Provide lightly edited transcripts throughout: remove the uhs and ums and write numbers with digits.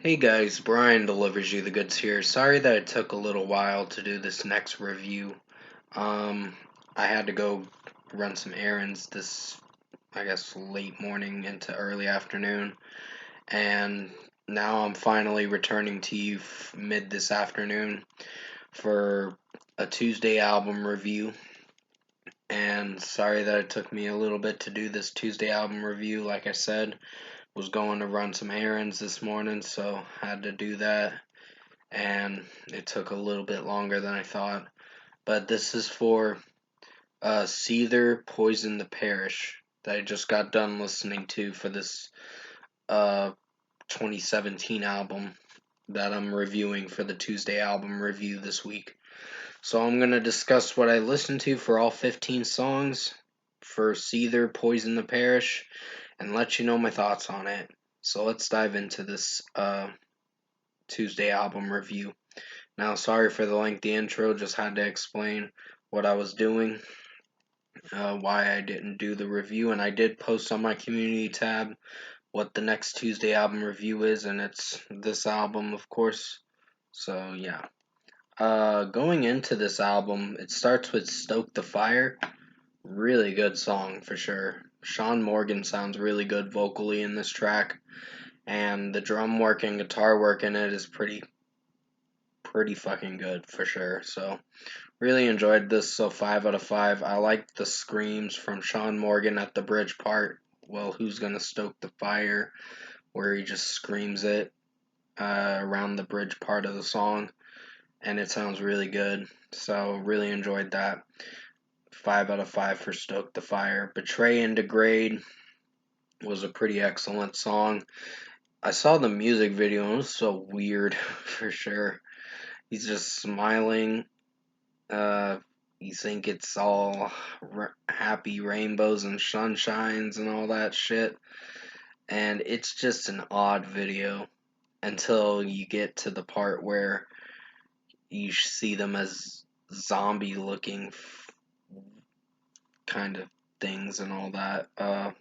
Hey guys, Brian delivers you the goods here. Sorry that it took a little while to do this next review. Um, I had to go run some errands this, I guess, late morning into early afternoon, and now I'm finally returning to you mid this afternoon for a Tuesday album review. And sorry that it took me a little bit to do this Tuesday album review. Like I said, was going to run some errands this morning, so had to do that and it took a little bit longer than I thought. But this is for Seether, Poison the Parish that I just got done listening to for this uh, 2017 album that I'm reviewing for the Tuesday album review this week. So I'm going to discuss what I listened to for all 15 songs for Seether, Poison the Parish, and let you know my thoughts on it. So let's dive into this Tuesday album review. Now, sorry for the lengthy intro, just had to explain what I was doing, why I didn't do the review, and I did post on my community tab what the next Tuesday album review is, and it's this album, of course. So, yeah. Going into this album, it starts with Stoke the Fire. Really good song for sure. Sean Morgan sounds really good vocally in this track, and the drum work and guitar work in it is pretty fucking good for sure. So, really enjoyed this, so 5 out of 5. I liked the screams from Sean Morgan at the bridge part. Well, who's gonna stoke the fire? Where he just screams it around the bridge part of the song, and it sounds really good. So really enjoyed that. 5 out of 5 for Stoke the Fire. Betray and Degrade was a pretty excellent song. I saw the music video and it was so weird for sure. He's just smiling. Uh, you think it's all happy rainbows and sunshines and all that shit. And it's just an odd video until you get to the part where you see them as zombie looking kind of things and all that.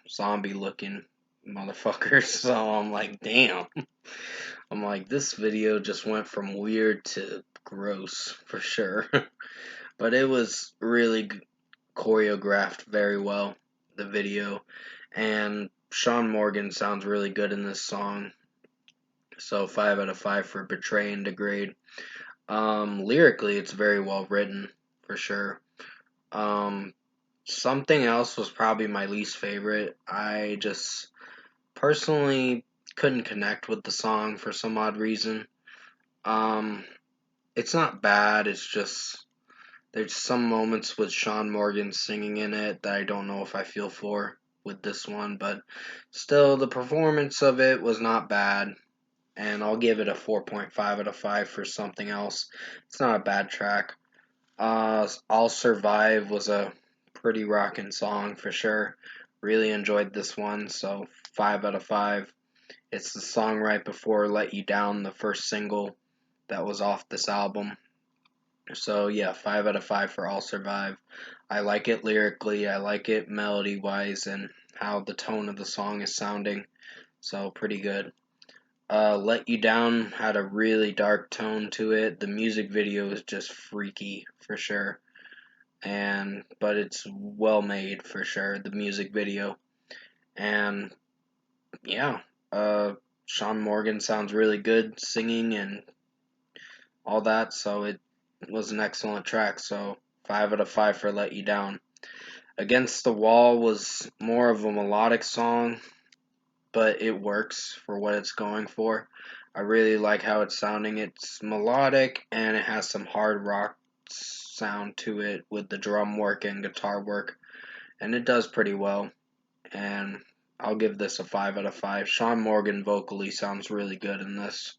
Zombie looking motherfuckers. So I'm like, damn. I'm like, this video just went from weird to gross for sure. But it was really choreographed very well, the video, and Sean Morgan sounds really good in this song. So 5 out of 5 for Betray and Degrade. Lyrically, it's very well written for sure. Something else was probably my least favorite. I just personally couldn't connect with the song for some odd reason. Um, it's not bad. It's just there's some moments with Sean Morgan singing in it that I don't know if I feel for with this one, but still, the performance of it was not bad, and I'll give it a 4.5 out of 5 for Something Else. It's not a bad track. I'll Survive was a pretty rockin' song for sure. Really enjoyed this one, so 5 out of 5. It's the song right before Let You Down, the first single that was off this album. So yeah, 5 out of 5 for I'll Survive. I like it lyrically, I like it melody wise, and how the tone of the song is sounding. So pretty good. Let You Down had a really dark tone to it. The music video is just freaky for sure. But it's well made for sure, the music video. And yeah, Sean Morgan sounds really good singing and all that, so it was an excellent track. So 5 out of 5 for Let You Down. Against the Wall was more of a melodic song, but it works for what it's going for. I really like how it's sounding. It's melodic and it has some hard rock sound to it with the drum work and guitar work, and it does pretty well. And I'll give this a 5 out of 5. Sean Morgan vocally sounds really good in this.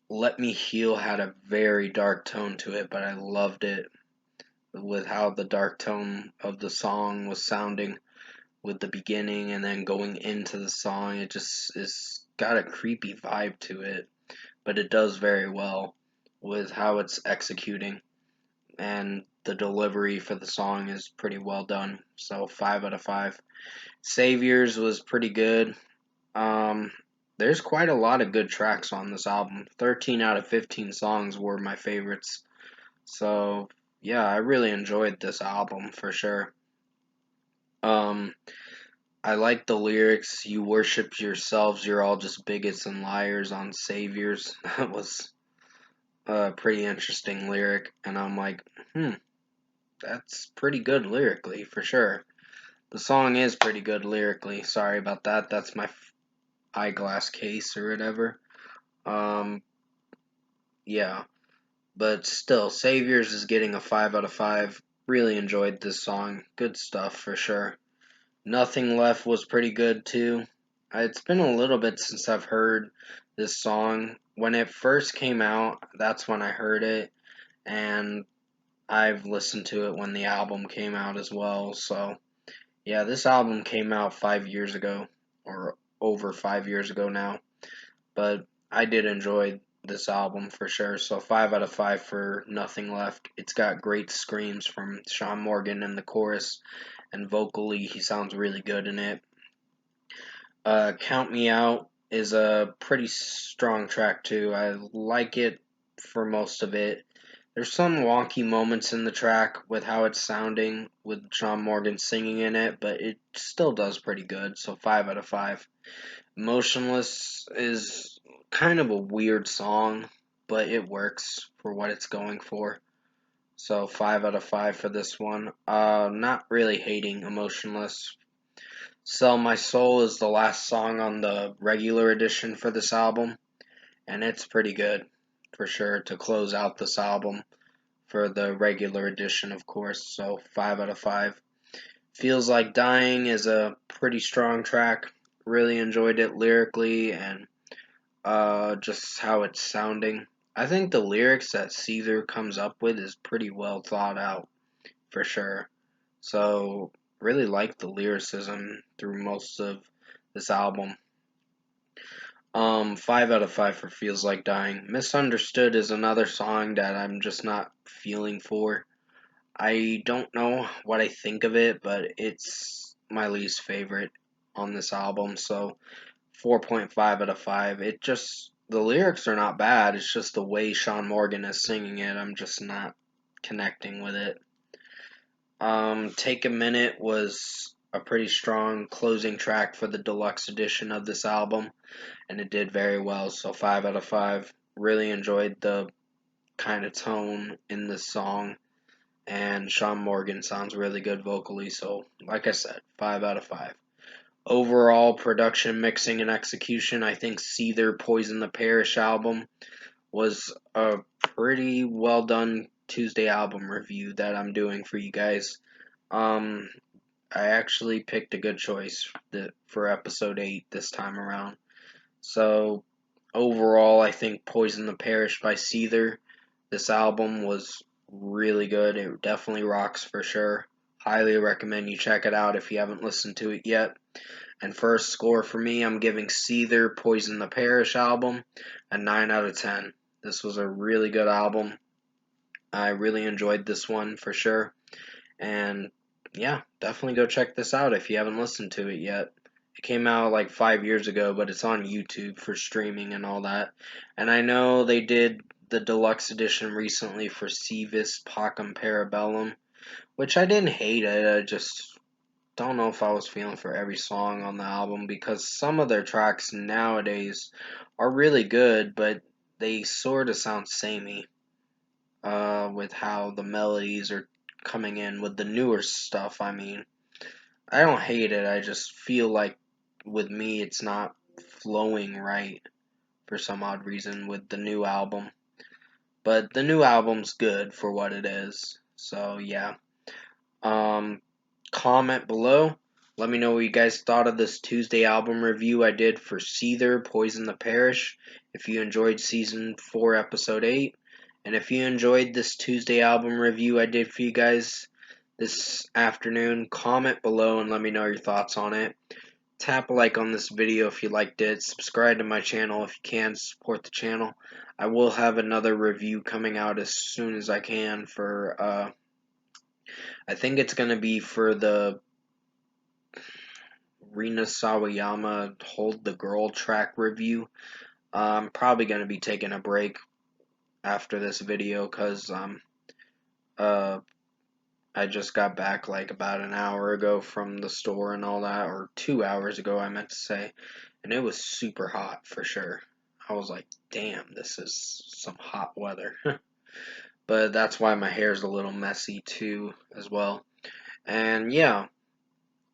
Let Me Heal had a very dark tone to it, but I loved it with how the dark tone of the song was sounding with the beginning and then going into the song. It just is got a creepy vibe to it, but it does very well with how it's executing, and the delivery for the song is pretty well done. So 5 out of 5. Saviors was pretty good. Um, there's quite a lot of good tracks on this album. 13 out of 15 songs were my favorites. So, yeah, I really enjoyed this album for sure. Um, I like the lyrics. You worship yourselves, you're all just bigots and liars on saviors. That was a pretty interesting lyric, and I'm like, that's pretty good lyrically for sure. The song is pretty good lyrically. Sorry about that. That's my eyeglass case or whatever. Um, yeah, but still, Saviors is getting a 5 out of 5. Really enjoyed this song. Good stuff for sure. Nothing Left was pretty good too. It's been a little bit since I've heard this song. When it first came out, that's when I heard it, and I've listened to it when the album came out as well. So, yeah, this album came out 5 years ago, or over 5 years ago now. But I did enjoy this album for sure. So 5 out of 5 for Nothing Left. It's got great screams from Sean Morgan in the chorus, and vocally he sounds really good in it. Count Me Out is a pretty strong track too. I like it for most of it. There's some wonky moments in the track with how it's sounding with Sean Morgan singing in it, but it still does pretty good. So 5 out of 5. Motionless is kind of a weird song, but it works for what it's going for. So 5 out of 5 for this one. Not really hating Emotionless. Sell My Soul is the last song on the regular edition for this album, and it's pretty good for sure to close out this album for the regular edition, of course. So 5 out of 5. Feels Like Dying is a pretty strong track. Really enjoyed it lyrically and just how it's sounding. I think the lyrics that Seether comes up with is pretty well thought out for sure. So really like the lyricism through most of this album. 5 out of 5 for Feels Like Dying. Misunderstood is another song that I'm just not feeling for. I don't know what I think of it, but it's my least favorite on this album, so 4.5 out of 5. It just, the lyrics are not bad, it's just the way Sean Morgan is singing it, I'm just not connecting with it. Take a Minute was a pretty strong closing track for the deluxe edition of this album, and it did very well, so 5 out of 5. Really enjoyed the kind of tone in this song, and Sean Morgan sounds really good vocally, so like I said, 5 out of 5. Overall production, mixing, and execution, I think Seether Poison the Parish album was a pretty well done Tuesday album review that I'm doing for you guys. Um, I actually picked a good choice for episode 8 this time around. So, overall, I think Poison the Parish by Seether, this album was really good. It definitely rocks for sure. Highly recommend you check it out if you haven't listened to it yet. And first score for me, I'm giving Seether Poison the Parish album a 9 out of 10. This was a really good album. I really enjoyed this one for sure. And yeah, definitely go check this out if you haven't listened to it yet. It came out like 5 years ago, but it's on YouTube for streaming and all that. And I know they did the deluxe edition recently for Civis Pacem Parabellum, which I didn't hate it. I just don't know if I was feeling for every song on the album because some of their tracks nowadays are really good, but they sort of sound samey with how the melodies are coming in with the newer stuff. I mean, I don't hate it. I just feel like with me, it's not flowing right for some odd reason with the new album. But the new album's good for what it is. So yeah. Um, Comment below. Let me know what you guys thought of this Tuesday album review I did for Seether, Poison the Parish. If you enjoyed Season 4, Episode 8. And if you enjoyed this Tuesday album review I did for you guys this afternoon, comment below and let me know your thoughts on it. Tap a like on this video if you liked it. Subscribe to my channel if you can. Support the channel. I will have another review coming out as soon as I can for, I think it's going to be for the Rina Sawayama Hold the Girl track review. I'm probably going to be taking a break after this video because uh, I just got back like about an hour ago from the store and all that, or 2 hours ago I meant to say, and it was super hot for sure. I was like, damn, this is some hot weather. But that's why my hair's a little messy too as well. And yeah,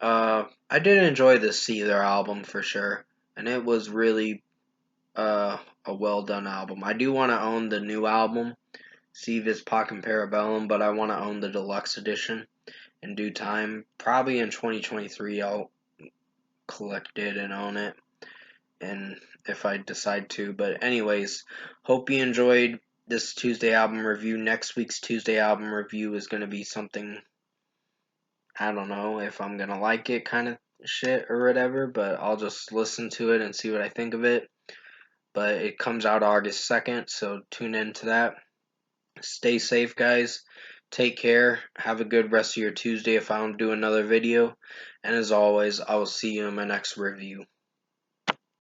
I did enjoy this Seether album for sure, and it was really a well done album. I do want to own the new album, Seether's Pocket Parabellum, but I want to own the deluxe edition in due time. Probably in 2023, I'll collect it and own it, and if I decide to. But anyways, hope you enjoyed this Tuesday album review. Next week's Tuesday album review is going to be something, I don't know if I'm going to like it kind of shit or whatever, but I'll just listen to it and see what I think of it. But it comes out August 2nd, so tune in to that. Stay safe, guys. Take care. Have a good rest of your Tuesday if I don't do another video. And as always, I will see you in my next review.